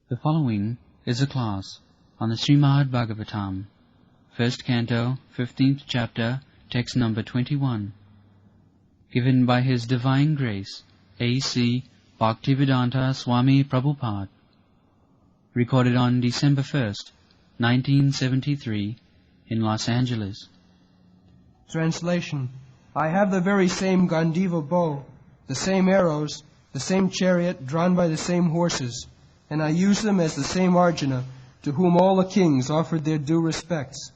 The following is a class on the Srimad Bhagavatam, 1st Canto, 15th Chapter, text number 21, given by His Divine Grace, A.C. Bhaktivedanta Swami Prabhupada, recorded on December 1st, 1973, in Los Angeles. Translation. I have the very same Gandiva bow, the same arrows, the same chariot drawn by the same horses, and I use them as the same Arjuna, to whom all the kings offered their due respects.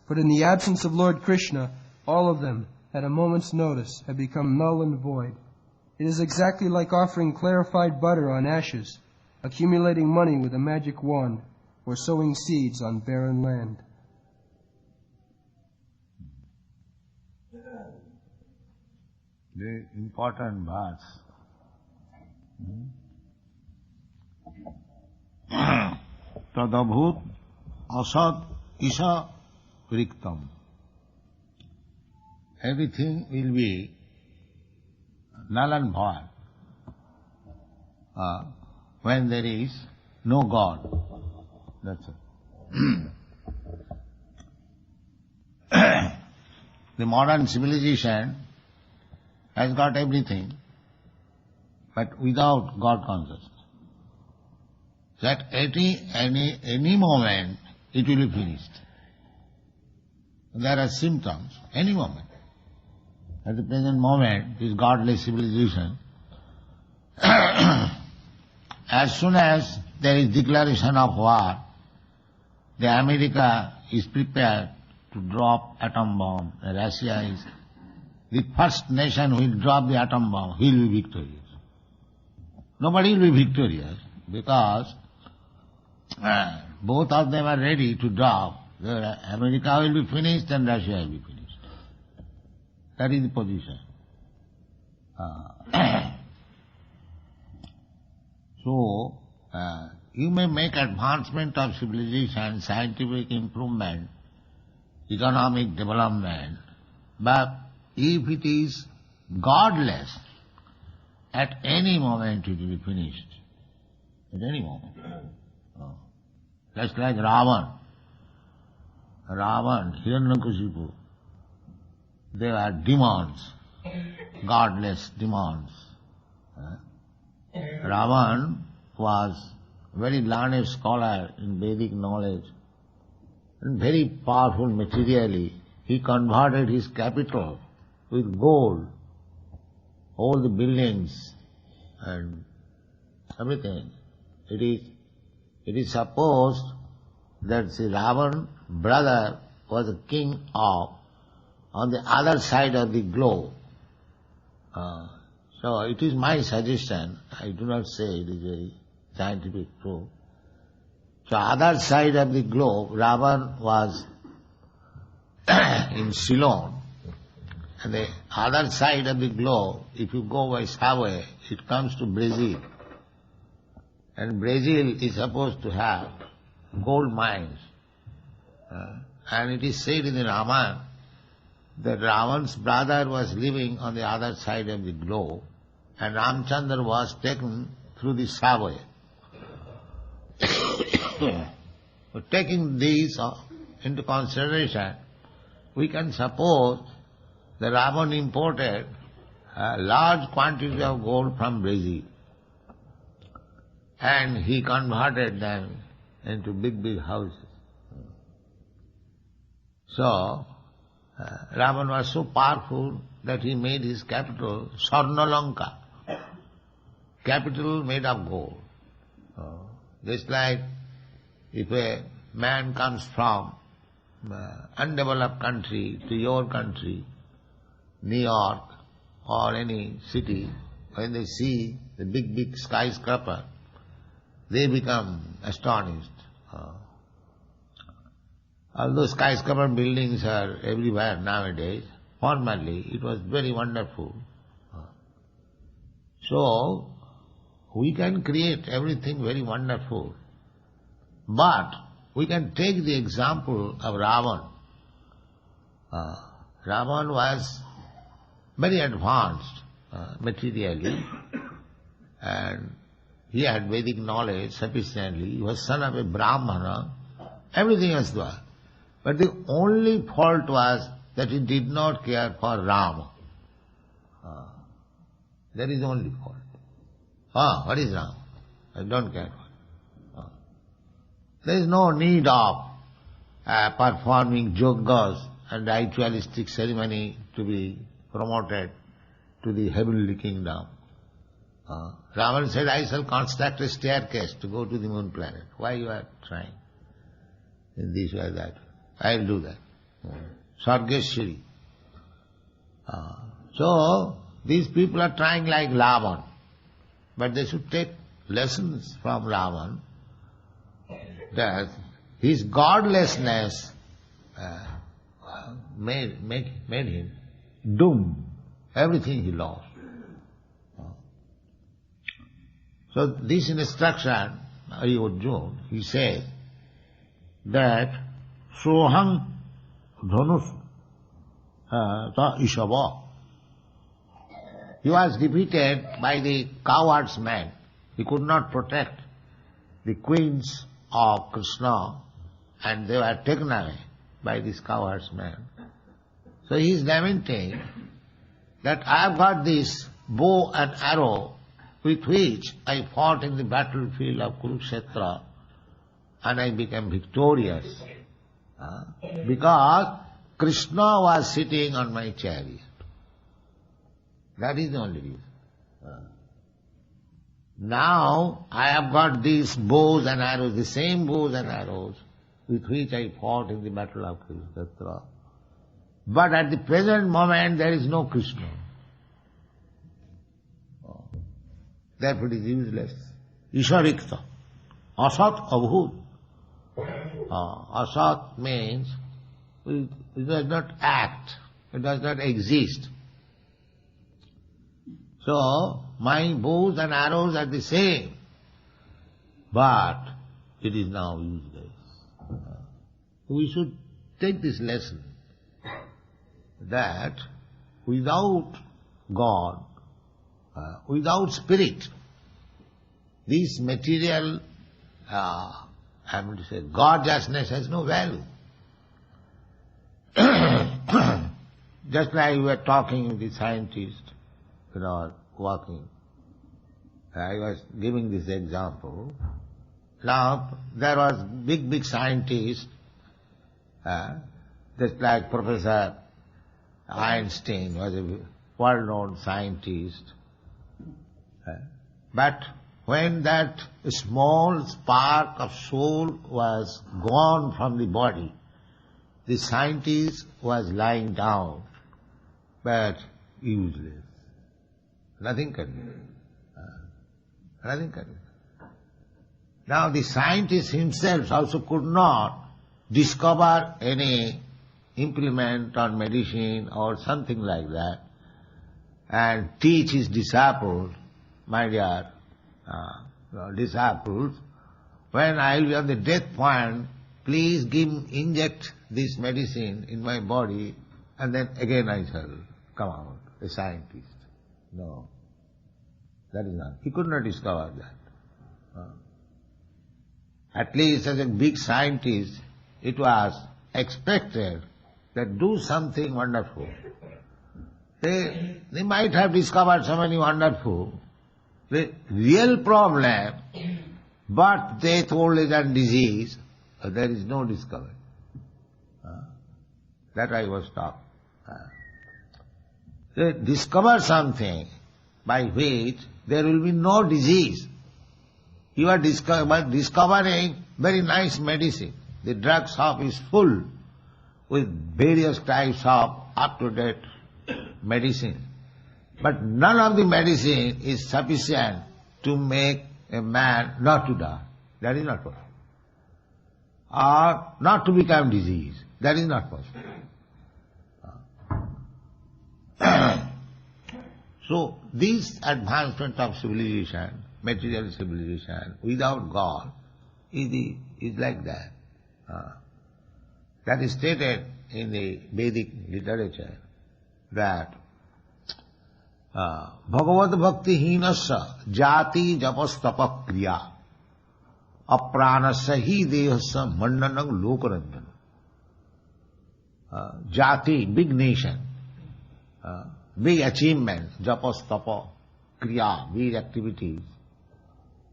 But in the absence of Lord Krsna, all of them, at a moment's notice, have become null and void. It is exactly like offering clarified butter on ashes, accumulating money with a magic wand, or sowing seeds on barren land. The important verse. Tadabhut asad isha riktam. Everything will be null and void when there is no God. That's it. The modern civilization has got everything, but without God consciousness. That any moment it will be finished. There are symptoms, any moment. At the present moment, this godless civilization, as soon as there is declaration of war, the America is prepared to drop atom bomb. Russia is the first nation who will drop the atom bomb, he will be victorious. Nobody will be victorious because both of them are ready to drop. America will be finished and Russia will be finished. That is the position. So, you may make advancement of civilization, scientific improvement, economic development, but if it is godless, at any moment it will be finished. At any moment. Just like Ravan, Hiranyakashipu, they are demons, godless demons. Ravan was very learned scholar in Vedic knowledge and very powerful materially. He converted his capital with gold, all the buildings and everything. It is supposed that the Ravan brother was a king on the other side of the globe. So it is my suggestion, I do not say it is very scientific proof. So other side of the globe, Ravan was in Ceylon. And the other side of the globe, if you go by subway, it comes to Brazil. And Brazil is supposed to have gold mines. And it is said in the Ramayana that Ravan's brother was living on the other side of the globe and Ramchandra was taken through the subway. So taking these into consideration, we can suppose that Ravan imported a large quantity of gold from Brazil and he converted them into big houses. So, Ravan was so powerful that he made his capital Swarnalanka, capital made of gold. Just like if a man comes from undeveloped country to your country, New York or any city, when they see the big skyscraper, they become astonished. Although skyscraper buildings are everywhere nowadays, formerly it was very wonderful. So, we can create everything very wonderful, but we can take the example of Ravan. Ravan was very advanced materially and he had Vedic knowledge sufficiently, he was son of a Brahmana, everything was there. But the only fault was that he did not care for Rama. That is the only fault. What is Rama? I don't care for it. There is no need of performing yogas and ritualistic ceremony to be promoted to the heavenly kingdom. Ravan said, I shall construct a staircase to go to the moon planet. Why you are trying? In this way, that way. I will do that. Sargeshwari. So, these people are trying like Ravan. But they should take lessons from Ravan that his godlessness made him doomed. Everything he lost. So this instruction, Arjuna, he says that Soham Dhanus ta Ishava. He was defeated by the coward's man. He could not protect the queens of Krishna, and they were taken away by this coward's man. So he is lamenting that I have got this bow and arrow with which I fought in the battlefield of Kurukshetra, and I became victorious because Krishna was sitting on my chariot. That is the only reason. Now I have got these bows and arrows, the same bows and arrows with which I fought in the battle of Kurukshetra. But at the present moment there is no Krishna. Therefore it is useless. Isharikta. Asat abhut. Asat means it does not act, it does not exist. So, my bows and arrows are the same, but it is now useless. We should take this lesson that without God, without spirit, this material, I mean to say, gorgeousness has no value. Just like we were talking with the scientist, walking. I was giving this example. Now, there was big scientist, just like Professor Einstein was a well-known scientist. But when that small spark of soul was gone from the body, the scientist was lying down, but useless. Nothing can do. Nothing can do. Now the scientist himself also could not discover any implement or medicine or something like that and teach his disciples, my dear disciples, when I will be on the death point, please inject this medicine in my body and then again I shall come out, a scientist. No, that is not. He could not discover that. At least as a big scientist, it was expected that do something wonderful. They might have discovered so many wonderful. The real problem, but death, old age and disease, there is no discovery. That I was taught. They discover something by which there will be no disease. You are discovering very nice medicine. The drug shop is full with various types of up-to-date medicine. But none of the medicine is sufficient to make a man not to die. That is not possible. Or not to become disease. That is not possible. So, this advancement of civilization, material civilization, without God, is like that. That is stated in the Vedic literature that Bhagavad Bhakti Hinasya Jati Japastapa Kriya Apranasya Hi Dehasya Mandanang Lokaranjana. Jati, big nation, big achievements, Japastapa Kriya, big activities.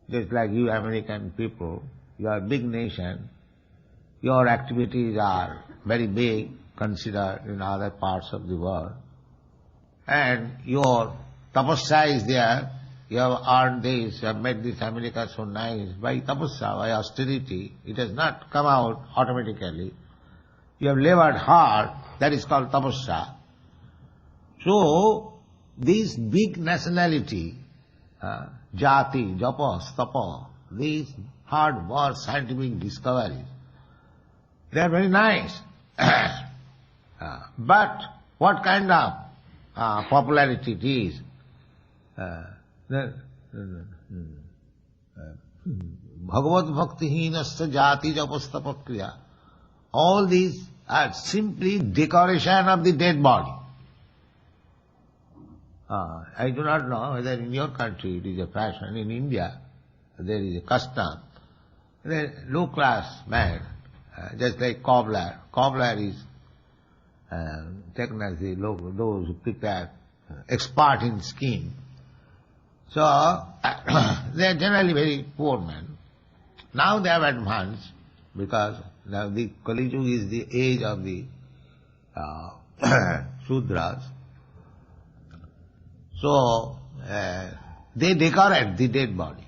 Just like you American people, you are a big nation, your activities are very big, considered in other parts of the world. And your tapasya is there, you have earned this, you have made this America so nice, by tapasya, by austerity. It has not come out automatically. You have labored hard, that is called tapasya. So, this big nationality, jati, japa, stapa, these hard work, scientific discoveries, they are very nice. But what kind of popularity it is? Bhagavad Bhakti Hinasya Jati Japastapa Kriya. All these are simply decoration of the dead body. I do not know whether in your country it is a fashion. In India there is a custom. The low class man, just like cobbler. Cobbler is taken as those who prepare, expert in scheme. So, they are generally very poor men. Now they have advanced, because now the Kali Yuga is the age of the Shudras. So, they decorate the dead body.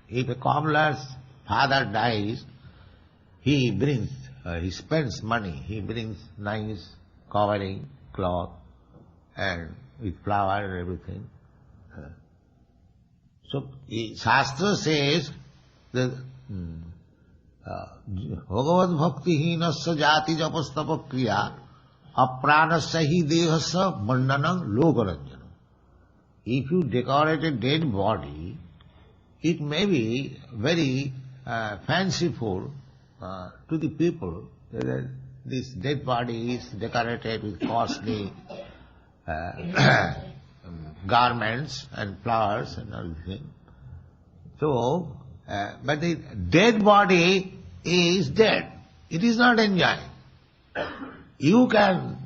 If a cobbler's father dies, he brings, he spends money, he brings nice covering, cloth, and with flower and everything. So, Shastra says that Bhagavad Bhakti Hinasya Jati Japastapa Kriya Apranasya Hi Dehasya Mandanang Lokaranjana. If you decorate a dead body, it may be very fanciful to the people. This dead body is decorated with costly garments and flowers and everything. So, but the dead body is dead. It is not enjoying. You can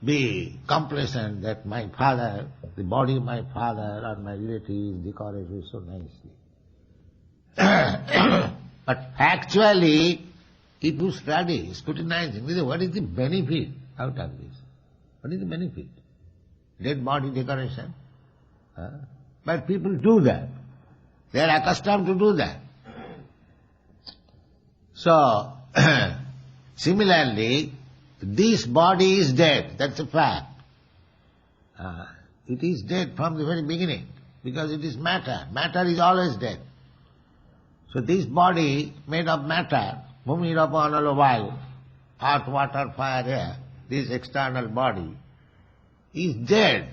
be complacent that my father, the body of my father or my relative is decorated so nicely. But actually, if you study, scrutinizing, what is the benefit out of this? What is the benefit? Dead body decoration. But people do that. They are accustomed to do that. So, similarly, this body is dead, that's a fact. It is dead from the very beginning, because it is matter. Matter is always dead. So this body made of matter, Bhumi, Rapa, Anal, Vayu, earth, water, fire, air, this external body is dead.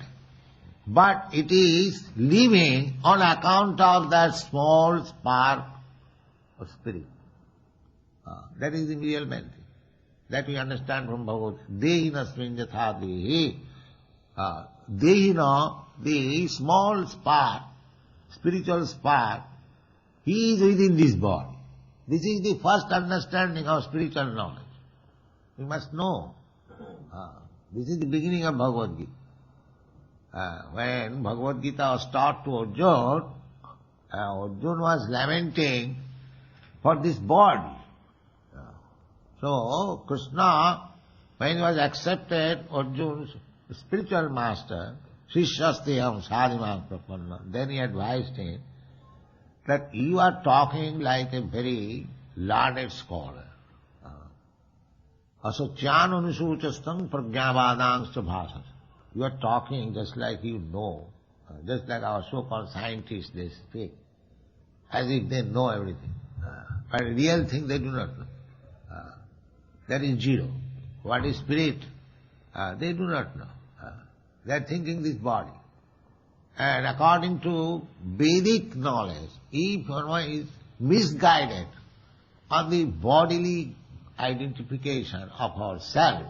But it is living on account of that small spark of spirit. That is the real benefit. That we understand from Bhagavad Gita. Dehina svinjatha dehi. Dehina, the small spark, spiritual spark, he is within this body. This is the first understanding of spiritual knowledge. We must know. This is the beginning of Bhagavad Gita. When Bhagavad Gita was taught to Arjuna, Arjuna was lamenting for this body. So, Krishna, when he was accepted, Arjuna's spiritual master, Shishyastiham Sadhimam Prapanna, then he advised him that you are talking like a very learned scholar. Asachyananusuchastam pragyavadangscha bhasas. You are talking just like you know, just like our so-called scientists, they speak, as if they know everything. But real thing they do not know. That is zero. What is spirit? They do not know. They are thinking this body. And according to Vedic knowledge, if one is misguided on the bodily identification of ourself,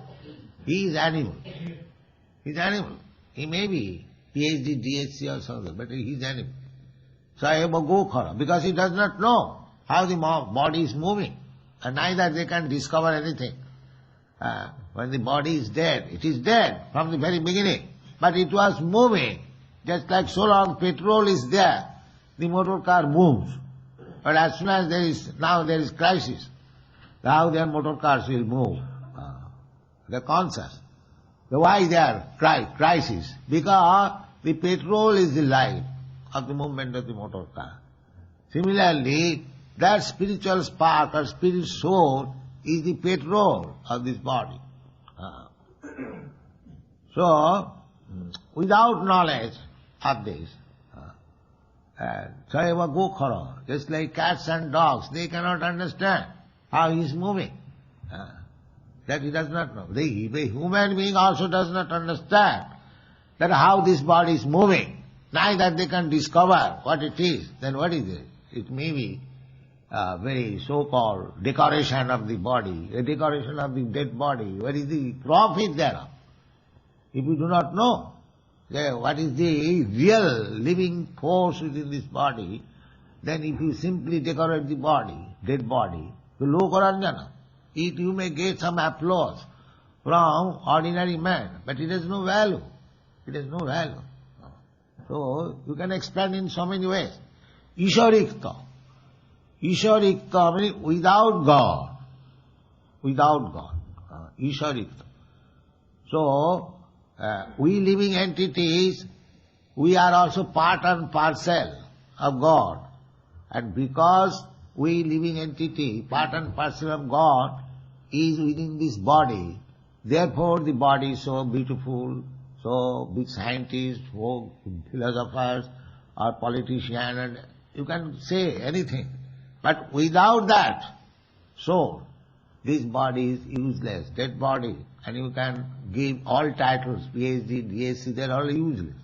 he is animal. He is animal. He may be PhD, DSc or something, but he is enemy. Sayeva Gokhara, because he does not know how the body is moving, and neither they can discover anything. When the body is dead, it is dead from the very beginning, but it was moving. Just like so long petrol is there, the motor car moves. But as soon as there is crisis, how their motor cars will move? They are conscious. So why they are crisis? Because the petrol is the life of the movement of the motor car. Similarly, that spiritual spark or spirit soul is the petrol of this body. So, without knowledge of this, Sayeva Gokhara, just like cats and dogs, they cannot understand how he is moving. That he does not know. The human being also does not understand that how this body is moving. Neither they can discover what it is. Then what is it? It may be a very so-called decoration of the body, a decoration of the dead body. What is the profit thereof? If you do not know what is the real living force within this body, then if you simply decorate the body, dead body, to lokaranjana, you may get some applause from ordinary man, but it has no value. It has no value. So, you can explain in so many ways. Isharikta. Isharikta means without God. Without God. Isharikta. So, we living entities, we are also part and parcel of God. And because we living entity, part and parcel of God, is within this body, therefore the body is so beautiful, so big scientists, so philosophers, or politicians, and you can say anything. But without that soul, this body is useless, dead body, and you can give all titles, PhD, DSc, they are all useless.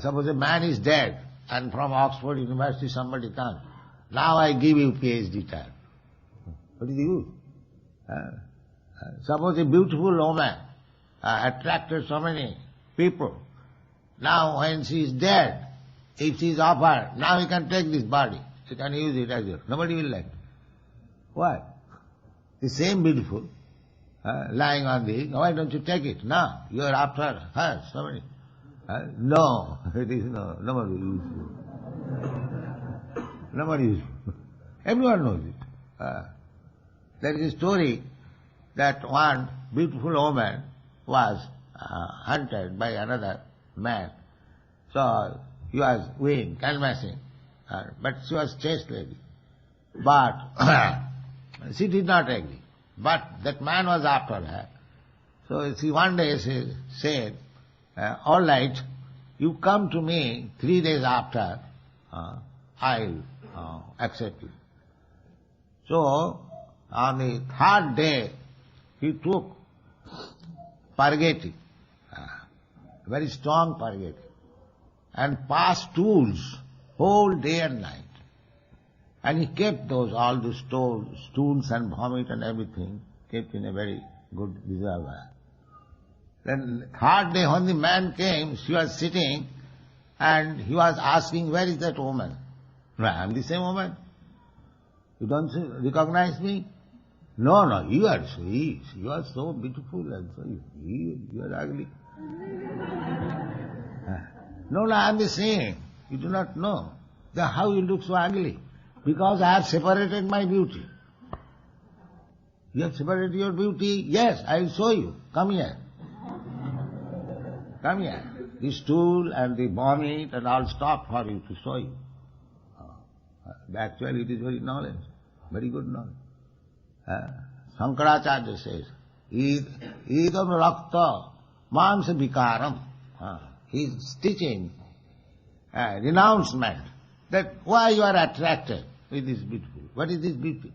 Suppose a man is dead, and from Oxford University somebody comes, now I give you PhD title. What is the use? Suppose a beautiful woman attracted so many people. Now when she is dead, if she is offered, now you can take this body, you can use it as yours. Nobody will like it. Why? The same beautiful, lying on the, why don't you take it? No, you are after her, somebody. No, it is no, nobody useful. Nobody useful. Everyone knows it. There is a story that one beautiful woman was hunted by another man. So he was weighing, canvassing, but she was chaste lady. But she did not agree. But that man was after her. So she one day she said, all right, you come to me 3 days after, I'll accept you. So on the third day, he took purgatory, very strong purgatory, and passed stools whole day and night. And he kept all those stools and vomit and everything, kept in a very good reservoir. Then third day when the man came, she was sitting and he was asking, where is that woman? No, I am the same woman. You don't recognize me? No, you are sweet. You are so beautiful and so you are ugly. No, I am the same. You do not know. Then how you look so ugly? Because I have separated my beauty. You have separated your beauty? Yes, I will show you. Come here. Come here. The stool and the vomit and all stop for you to show you. Actually it is very knowledge, very good knowledge. Sankaracharya says, idam rakta mamsa vikaram. He is teaching renouncement that why you are attracted with this beautiful. What is this beauty?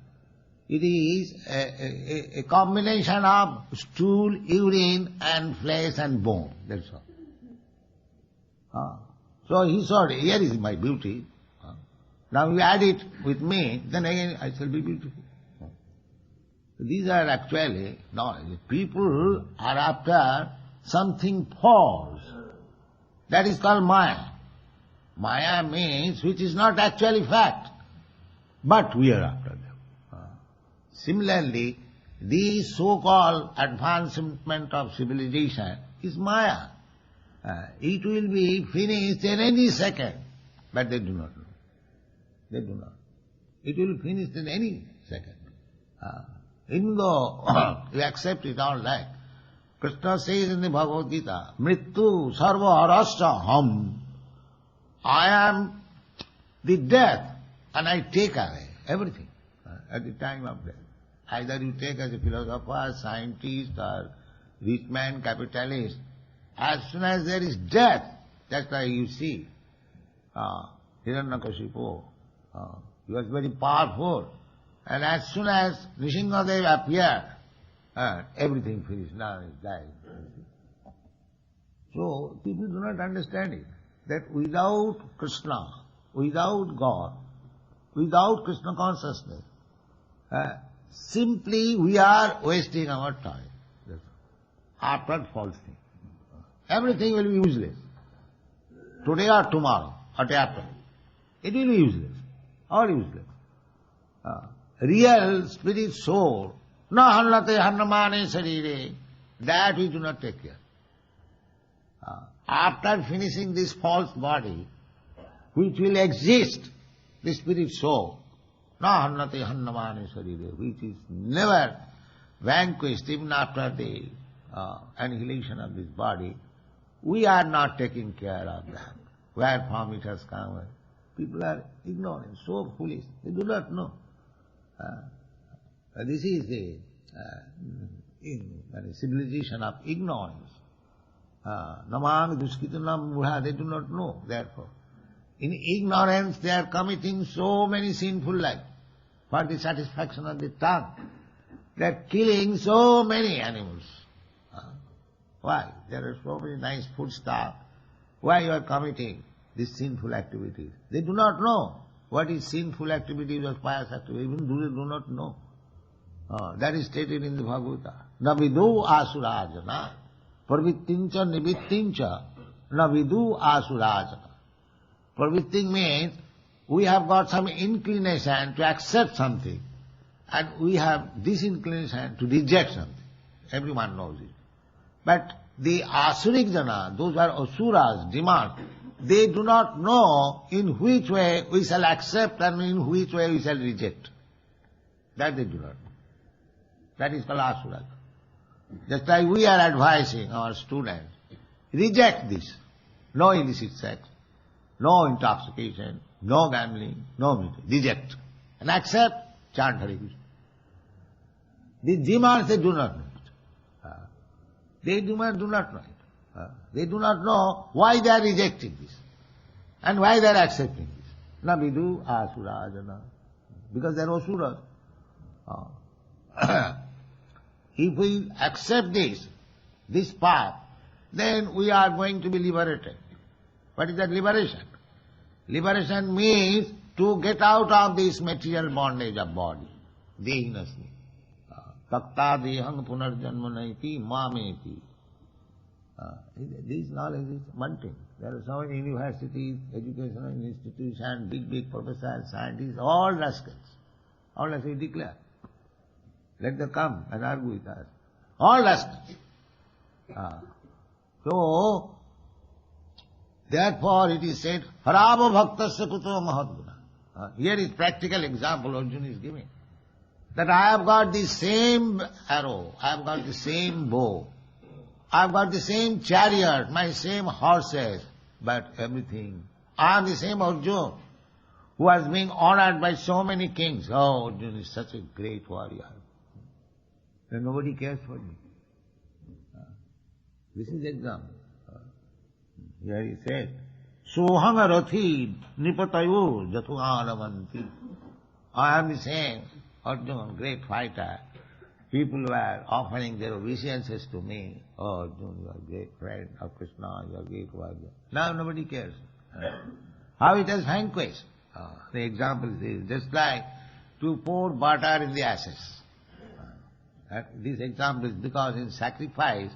It is a combination of stool, urine and flesh and bone. That's all. So he saw, here is my beauty. Now you add it with me, then again I shall be beautiful. These are actually knowledge. People are after something false. That is called Maya. Maya means which is not actually fact, but we are after them. Similarly, the so-called advancement of civilization is Maya. It will be finished in any second, but they do not know. They do not. It will be finished in any second. Even though we accept it all right, Krishna says in the Bhagavad Gita, Mrityu sarva harasya ham. I am the death and I take away everything at the time of death. Either you take as a philosopher, scientist or rich man, capitalist. As soon as there is death, that's why you see Hiranyakashipu, he was very powerful. And as soon as Nrsimhadev appeared, everything finished, now he died. So people do not understand it, that without Krishna, without God, without Krishna consciousness, simply we are wasting our time. After false thing. Everything will be useless. Today or tomorrow, or day after. It will be useless. All useless. Real spirit soul, na hannate hannamane sarire, that we do not take care. After finishing this false body, which will exist, the spirit soul, na hannate hannamane sarire, which is never vanquished even after the annihilation of this body, we are not taking care of that. Where from it has come. People are ignorant, so foolish. They do not know. This is the civilization of ignorance. Namang duskitanam mudha, they do not know, therefore. In ignorance they are committing so many sinful lives for the satisfaction of the tongue. They are killing so many animals. Why? There are so many nice food stuff. Why you are committing these sinful activities? They do not know what is sinful activities or pious activities. Even they do not know. That is stated in the Bhagavata. Na vidu asurajana, pravittincha nivittincha, na vidu asurajana. Pravitting means we have got some inclination to accept something, and we have disinclination to reject something. Everyone knows it. But the Asurik Jana, those who are Asuras, demand, they do not know in which way we shall accept and in which way we shall reject. That they do not know. That is called Asura. Just like we are advising our students, reject this. No illicit sex, no intoxication, no gambling, no music. Reject. And accept, chant Hare Krishna. The demands they do not know. They do not know it. They do not know why they are rejecting this and why they are accepting this. Na vidu asurajana. Because they are asuras. If we accept this path, then we are going to be liberated. What is that liberation? Liberation means to get out of this material bondage of body, dehinasmi. Takta dehang punarjanmanaiti mameti. This knowledge is one thing. There are so many universities, educational institutions, big professors, scientists, all rascals. All as we declare. Let them come and argue with us. All rascals. So, therefore it is said, harava bhaktasya kuto mahadguna. Here is practical example Arjuna is giving. That I have got the same arrow, I have got the same bow, I have got the same chariot, my same horses, but everything. I am the same Arjuna who has been honored by so many kings. Oh, Arjuna is such a great warrior. And nobody cares for me. This is the example. Here he said, Sohanga rathi nipatayo jatuanavanti. I am the same Arjuna, great fighter. People were offering their obeisances to me. Oh, Arjuna, you are a great friend of Krishna, you are a great warrior. Now nobody cares. How it has vanquished? The example is just like to pour butter in the ashes. This example is because in sacrifice,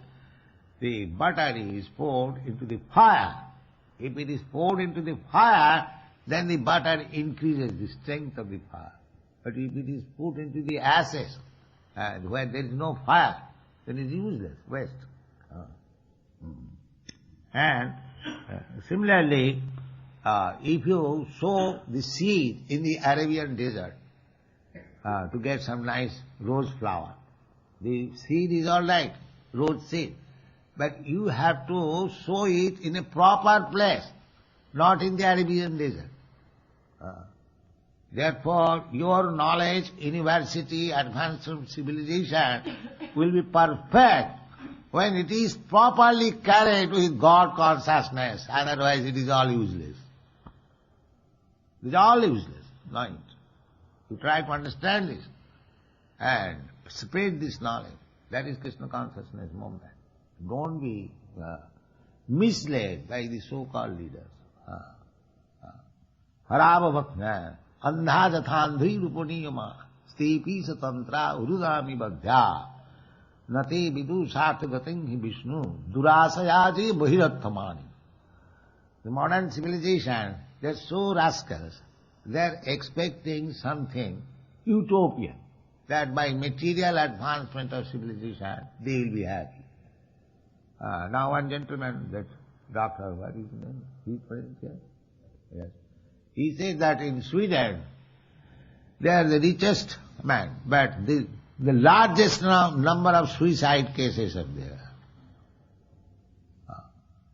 the butter is poured into the fire If it is poured into the fire, then the butter increases the strength of the fire. But if it is put into the ashes, where there is no fire, then it is useless, waste. And similarly, if you sow the seed in the Arabian desert to get some nice rose flower, the seed is all right, rose seed, but you have to sow it in a proper place, not in the Arabian desert. Therefore, your knowledge, university, advanced civilization will be perfect when it is properly carried with God consciousness, otherwise it is all useless. It is all useless, not it. You try to understand this and spread this knowledge. That is Krishna consciousness movement. Don't be misled by the so-called leaders. Harava bhakna, andha jathandhi rupaniyama, stepi satantra urudami badhya, nate vidu sarthagating hi Vishnu, durasayaji bahirathamani. The modern civilization, they are so rascals, they are expecting something utopian, that by material advancement of civilization, they will be happy. Now one gentleman, that doctor, what is his name? He is present here? Yes. He says that in Sweden, they are the richest man, but the largest number of suicide cases are there.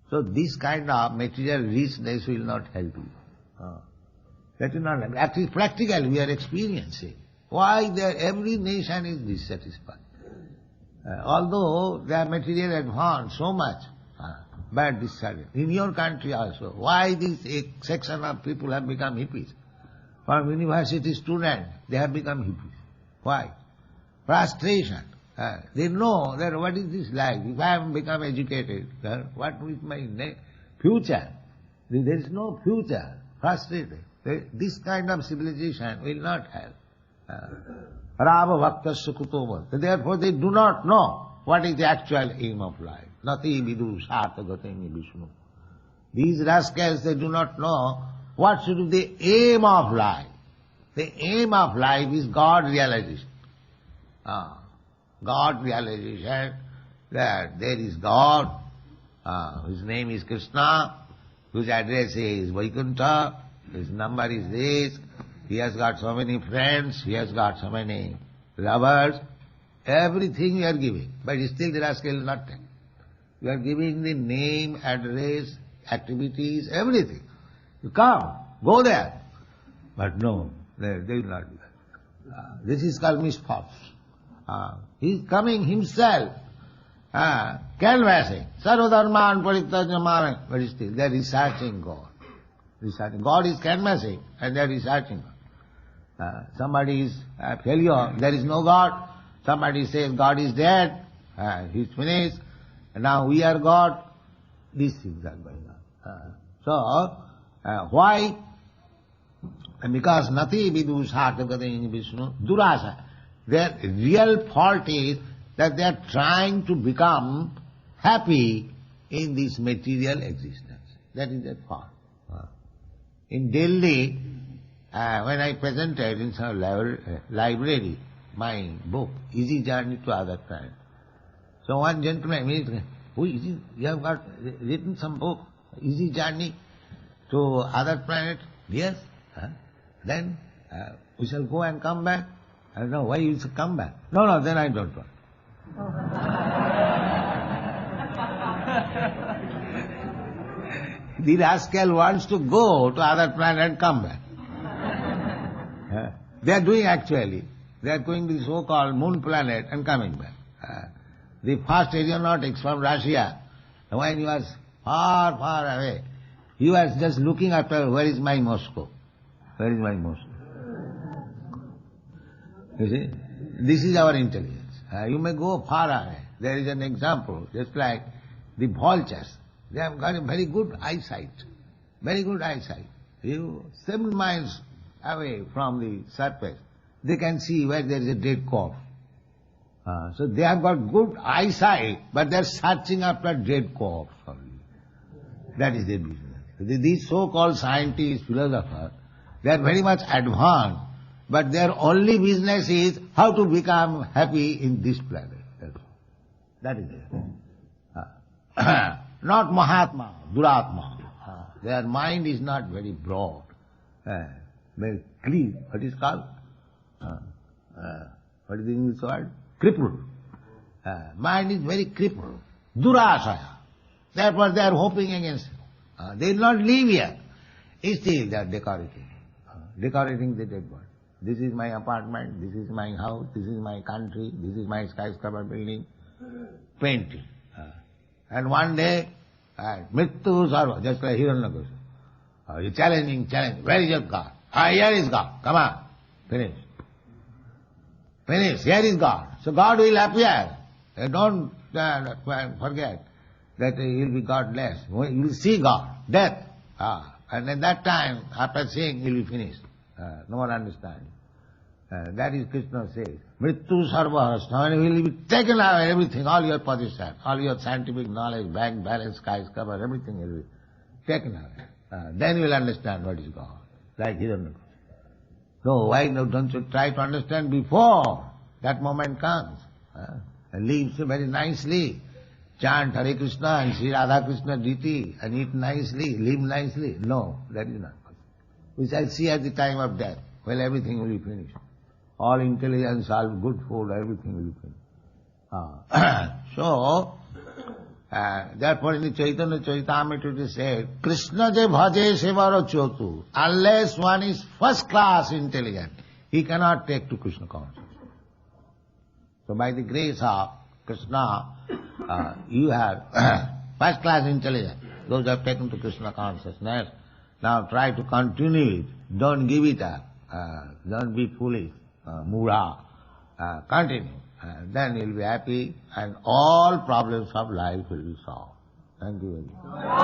So this kind of material richness will not help you. That will not help. Actually, practically we are experiencing why every nation is dissatisfied. Although they are material advanced so much, but dissatisfied. In your country also, why this section of people have become hippies? From university students, they have become hippies. Why? Frustration. They know that what is this life? If I have become educated, what is my future? There is no future. Frustrated. This kind of civilization will not help. Rava bhaktasya kuto. Therefore they do not know what is the actual aim of life. Nati vidu sarthagating Vishnu. These rascals, they do not know what should be the aim of life. The aim of life is God realization. God realization that there is God, His name is Krishna, whose address is Vaikuntha, His number is this, He has got so many friends, He has got so many lovers, everything you are giving, but still the rascal is not taking. You are giving the name, address, activities, everything. You come, go there. But no, they will not do that. This is called misfortune. He is coming himself, canvassing, sarvadharman parityajya, but still they are researching God. God is canvassing and they are researching. Somebody is a failure, there is no God. Somebody says God is dead, He is finished, and now we are God. These things are going on. Why? Because nati vidu sarthagating Vishnu, durasa. Their real fault is that they are trying to become happy in this material existence. That is their fault. In Delhi, when I presented in some library my book, Easy Journey to Other Planet. So one gentleman, who is it? You have got written some book, Easy Journey to Other Planet? Yes. Then we shall go and come back. I don't know why you should come back. No, then I don't want. The rascal wants to go to other planet and come back. They are doing actually. They are going to the so-called moon planet and coming back. The first aeronautics from Russia, when he was far, far away, he was just looking after where is my Moscow. Where is my Moscow? You see, this is our intelligence. You may go far away. There is an example, just like the vultures. They have got a very good eyesight. Very good eyesight. 7 miles away from the surface, they can see where there is a dead corpse. So they have got good eyesight, but they are searching after dead corpse only. That is their business. These so-called scientists, philosophers, they are very much advanced, but their only business is how to become happy in this planet. That is it. Not Mahatma, Duratma. Their mind is not very broad, very clear. What is called? What is the English word? Crippled. Mind is very crippled. Durasaya. Therefore they are hoping against it. They will not live here. Still they are decorating. Decorating the dead body. This is my apartment, this is my house, this is my country, this is my skyscraper building. Painting. And one day, Mrityu Sarva, just like Hiranyakashipu. You're challenging. Where is your God? Here is God. Come on. Finish. Here is God. So God will appear. Don't forget that he will be godless. You will see God. Death. And at that time, after seeing, he will be finished. No one understands. That is Krishna says. Mrityu sarva hasthani will be taken away, everything, all your possessions, all your scientific knowledge, bank balance, skyscraper, everything will be taken away. Then you will understand what is God. Like Hiranyakashipu. No, why don't you try to understand before that moment comes? And live so very nicely. Chant Hare Krishna and Sri Radha Krishna Diti and eat nicely, live nicely. No, that is not possible. We shall see at the time of death. Well, everything will be finished. All intelligence, all good food, everything will be finished. So, therefore in the Chaitanya Charitamrita it is said, Krishna je bhaje sevaro chotu. Unless one is first class intelligent, he cannot take to Krishna consciousness. So by the grace of Krishna, you have first class intelligence. Those who have taken to Krishna consciousness, now try to continue it. Don't give it up. Don't be foolish. Mura. Continue. Then you'll be happy and all problems of life will be solved. Thank you very much.